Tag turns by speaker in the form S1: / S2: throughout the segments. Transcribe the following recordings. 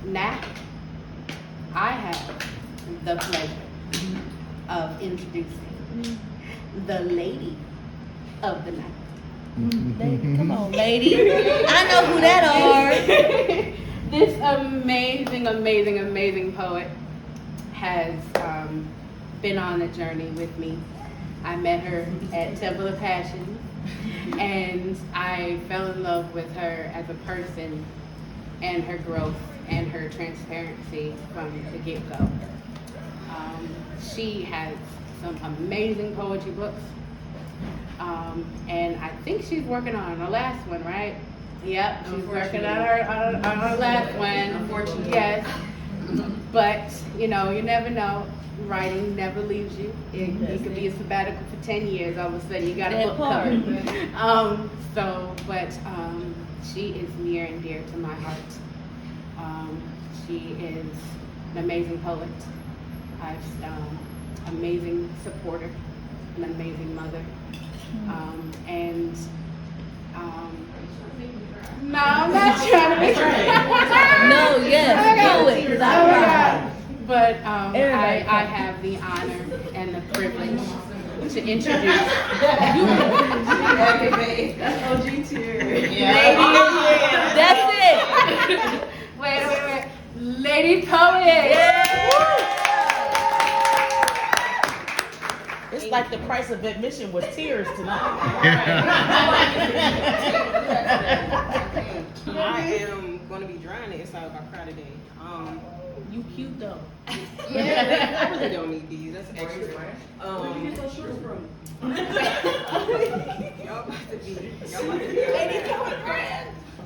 S1: now I have the pleasure of introducing the lady of the night.
S2: Lady, come on, lady. I know who that are.
S1: This amazing poet has been on the journey with me. I met her at Temple of Passion, and I fell in love with her as a person and her growth and her transparency from the get-go. She has some amazing poetry books, and I think she's working on her last one, right? Yep, she's working on her last one.
S3: Unfortunately.
S1: Yes, but you never know. Writing never leaves you. It could be a sabbatical for 10 years. All of a sudden, you got a book covered. She is near and dear to my heart. She is an amazing poet. Amazing supporter, an amazing mother, no, I'm not trying to be.
S2: No, yes, do it. 'Cause I
S1: But I have the honor and the privilege to introduce.
S3: That's OG tier.
S2: That's it.
S1: Wait. Lady Poet.
S4: It's like the price of admission was tears tonight.
S3: I am going to be drying it inside if I cry today.
S2: You cute though.
S3: Yeah, I really don't need these. That's extra. Y'all about to be.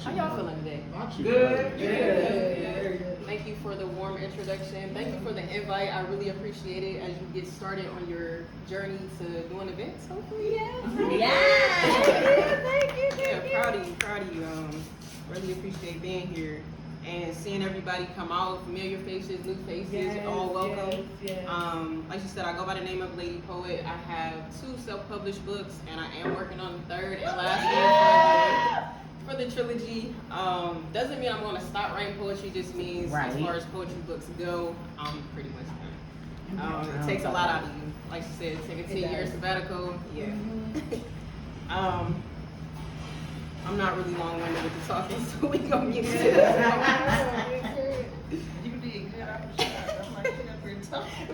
S3: How y'all feeling today? Good. Thank you for the warm introduction. Thank you for the invite. I really appreciate it as you get started on your journey to doing events. Hopefully,
S2: Thank you.
S3: Yeah, proud of you. Really appreciate being here and seeing everybody come out, familiar faces, new faces, all welcome.
S1: Yes.
S3: Like you said, I go by the name of Lady Poet. I have 2 self-published books, and I am working on the 3rd and last one for the trilogy. Doesn't mean I'm going to stop writing poetry. Just means as far as poetry books go, I'm pretty much done. It takes a lot out of you. Like you said, take a 10-year sabbatical. Yeah. I'm not really long-winded with the talking, so we gonna get to it.
S5: You did good. I appreciate it. I'm like, you up here talking.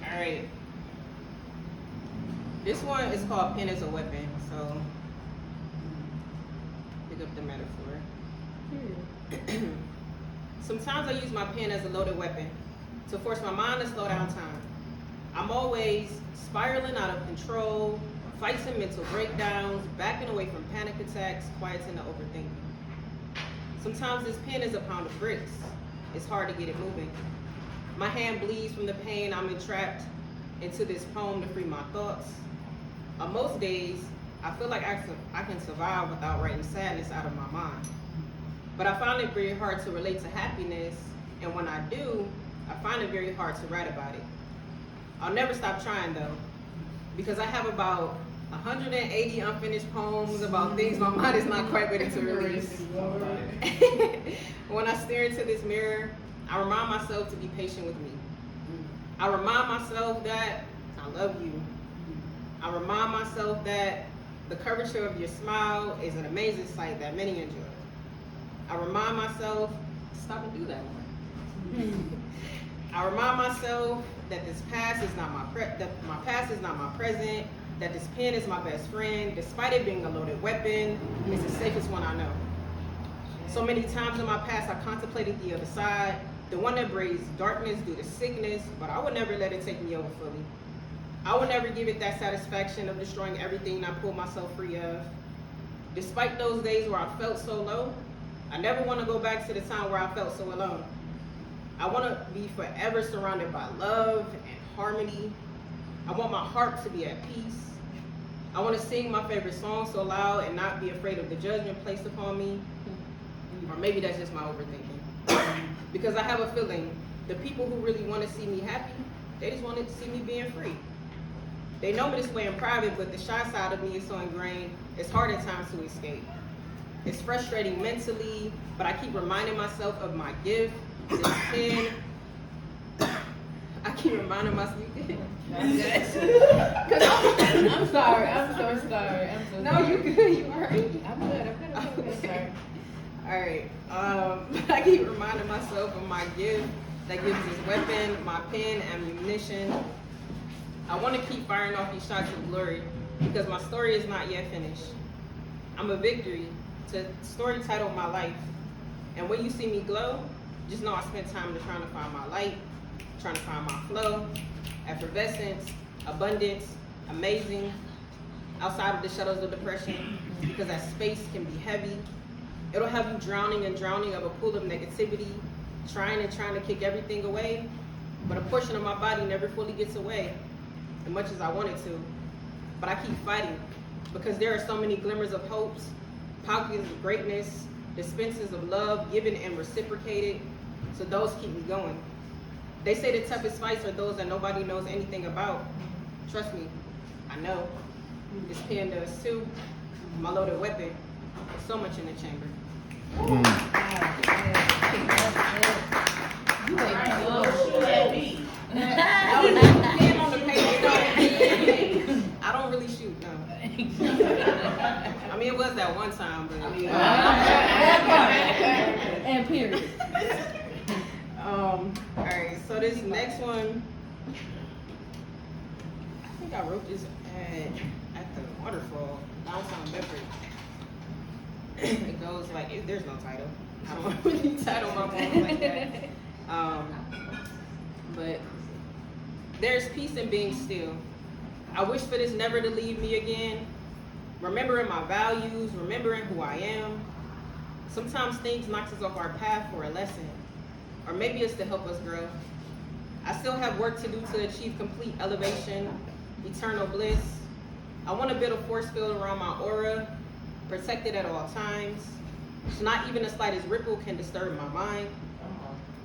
S3: All right. This one is called Pen as a Weapon, so pick up the metaphor. Sometimes I use my pen as a loaded weapon to force my mind to slow down time. I'm always spiraling out of control, fighting mental breakdowns, backing away from panic attacks, quieting the overthinking. Sometimes this pen is a pound of bricks. It's hard to get it moving. My hand bleeds from the pain. I'm entrapped into this poem to free my thoughts. On most days, I feel like I can survive without writing sadness out of my mind. But I find it very hard to relate to happiness, and when I do, I find it very hard to write about it. I'll never stop trying though, because I have about 180 unfinished poems about things my mind is not quite ready to release. When I stare into this mirror, I remind myself to be patient with me. I remind myself that I love you. I remind myself that the curvature of your smile is an amazing sight that many enjoy. I remind myself to stop and do that one. I remind myself that this past is not that my past is not my present, that this pen is my best friend, despite it being a loaded weapon, it's the safest one I know. So many times in my past I contemplated the other side, the one that brings darkness due to sickness, but I would never let it take me over fully. I would never give it that satisfaction of destroying everything I pulled myself free of. Despite those days where I felt so low, I never want to go back to the time where I felt so alone. I want to be forever surrounded by love and harmony. I want my heart to be at peace. I want to sing my favorite song so loud and not be afraid of the judgment placed upon me. Or maybe that's just my overthinking. Because I have a feeling the people who really want to see me happy, they just want to see me being free. They know me this way in private, but the shy side of me is so ingrained, it's hard at times to escape. It's frustrating mentally, but I keep reminding myself of my gift, this pen. I keep reminding myself, you good?
S1: I'm sorry. I'm so sorry.
S3: No, you good, you alright?
S1: I'm good. Sorry.
S3: Alright, I keep reminding myself of my gift that gives this weapon, my pen, ammunition. I want to keep firing off these shots of glory because my story is not yet finished. I'm a victory to story title my life. And when you see me glow, just know I spent time trying to find my light, trying to find my flow, effervescence, abundance, amazing, outside of the shadows of depression, because that space can be heavy. It'll have you drowning and drowning of a pool of negativity, trying to kick everything away, but a portion of my body never fully gets away, as much as I want it to. But I keep fighting, because there are so many glimmers of hopes, pockets of greatness, dispensers of love given and reciprocated, so those keep me going. They say the toughest fights are those that nobody knows anything about. Trust me, I know. This pen does too. My loaded weapon. There's so much in the chamber. Pen on the paper. I don't really shoot, no. I mean, it was that one time, but.
S2: And period.
S3: Alright, so this next one, I think I wrote this at the waterfall, downtown Bedford. It goes like, there's no title. I don't really title my poems like that. But there's peace in being still. I wish for this never to leave me again. Remembering my values, remembering who I am. Sometimes things knock us off our path for a lesson, or maybe it's to help us grow. I still have work to do to achieve complete elevation, eternal bliss. I want to build a force field around my aura, protected at all times, so not even the slightest ripple can disturb my mind.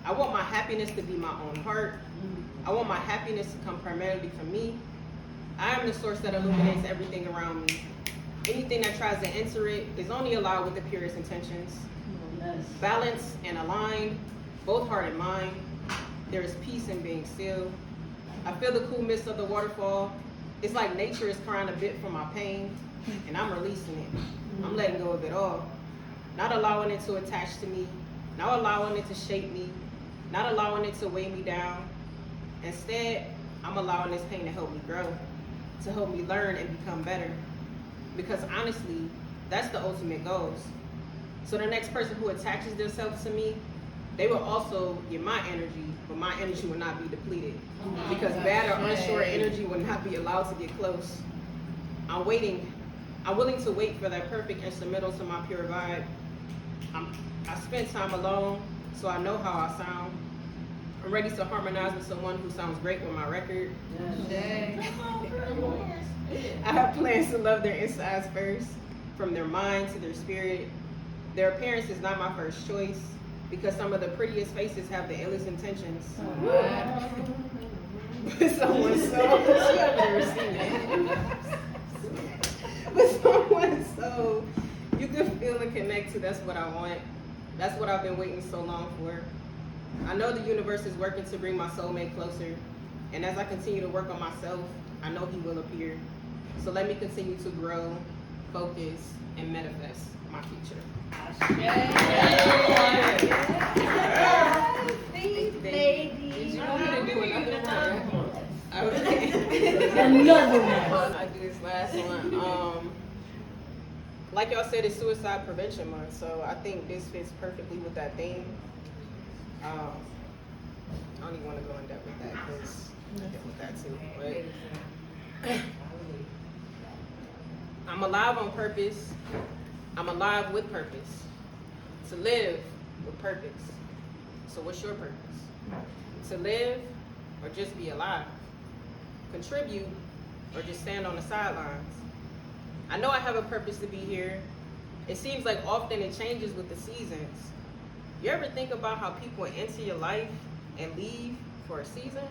S3: I want my happiness to be my own heart. I want my happiness to come primarily from me. I am the source that illuminates everything around me. Anything that tries to enter it is only allowed with the purest intentions. Balanced and aligned, both heart and mind. There is peace in being still. I feel the cool mist of the waterfall. It's like nature is crying a bit for my pain, and I'm releasing it. I'm letting go of it all. Not allowing it to attach to me, not allowing it to shape me, not allowing it to weigh me down. Instead, I'm allowing this pain to help me grow, to help me learn and become better. Because honestly, that's the ultimate goals. So the next person who attaches themselves to me, they will also get my energy, but my energy will not be depleted. Because bad or unsure energy will not be allowed to get close. I'm waiting. I'm willing to wait for that perfect instrumental to my pure vibe. I spent time alone, so I know how I sound. I'm ready to harmonize with someone who sounds great with my record. I have plans to love their insides first, from their mind to their spirit. Their appearance is not my first choice, because some of the prettiest faces have the illest intentions. But someone so, she have never seen it. But someone so you can feel and connect to, that's what I want. That's what I've been waiting so long for. I know the universe is working to bring my soulmate closer, and as I continue to work on myself, I know he will appear. So let me continue to grow, focus, and manifest my future. Did you want me to do another one? Okay.
S2: Another one.
S3: I'll do this last one. Like y'all said, it's Suicide Prevention Month, so I think this fits perfectly with that theme. I don't even want to go in depth with that because I get with that too. But I'm alive on purpose. I'm alive with purpose. To live with purpose. So what's your purpose? To live or just be alive? Contribute or just stand on the sidelines? I know I have a purpose to be here. It seems like often it changes with the seasons. You ever think about how people enter your life and leave for a season?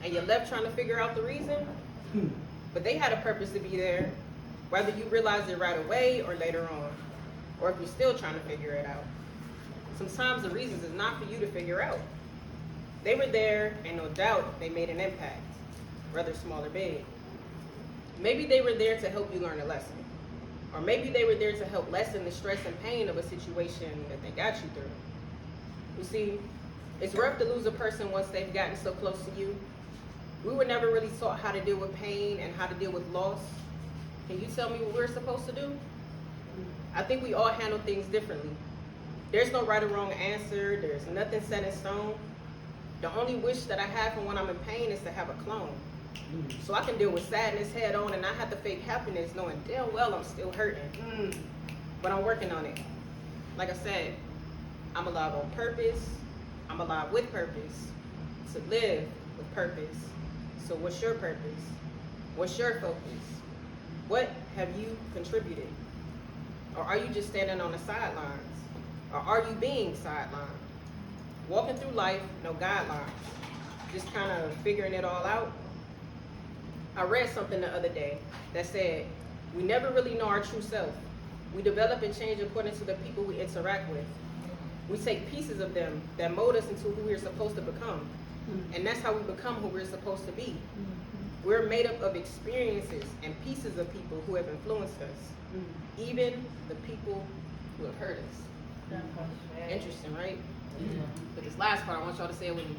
S3: And you're left trying to figure out the reason? But they had a purpose to be there, whether you realize it right away or later on, or if you're still trying to figure it out. Sometimes the reasons is not for you to figure out. They were there, and no doubt they made an impact, whether small or big. Maybe they were there to help you learn a lesson. Or maybe they were there to help lessen the stress and pain of a situation that they got you through. You see, it's rough to lose a person once they've gotten so close to you. We were never really taught how to deal with pain and how to deal with loss. Can you tell me what we're supposed to do? I think we all handle things differently. There's no right or wrong answer. There's nothing set in stone. The only wish that I have for when I'm in pain is to have a clone. So I can deal with sadness head on and not have to fake happiness knowing damn well I'm still hurting. But I'm working on it. Like I said, I'm alive on purpose. I'm alive with purpose. To live with purpose. So what's your purpose? What's your focus? What have you contributed? Or are you just standing on the sidelines? Or are you being sidelined? Walking through life, no guidelines. Just kind of figuring it all out. I read something the other day that said, we never really know our true self. We develop and change according to the people we interact with. We take pieces of them that mold us into who we're supposed to become. And that's how we become who we're supposed to be. We're made up of experiences and pieces of people who have influenced us. Even the people who have hurt us. Interesting, right? But this last part, I want y'all to say it with me.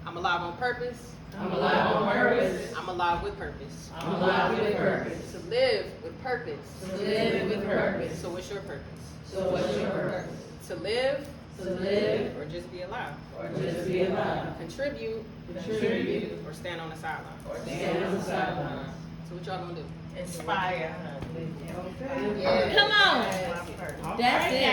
S3: I'm alive on purpose.
S5: I'm alive on purpose.
S3: I'm alive with purpose.
S5: I'm alive with purpose.
S3: To live with purpose.
S5: To live with purpose.
S3: So what's your purpose?
S5: So what's your purpose?
S3: To live.
S5: To live.
S3: Or just be alive.
S5: Or just be alive.
S3: Contribute.
S5: Contribute.
S3: Or stand on the sideline.
S5: Or stand on the sideline.
S3: So what y'all gonna do?
S4: Inspire.
S2: Come on.
S3: That's it.
S2: That's it.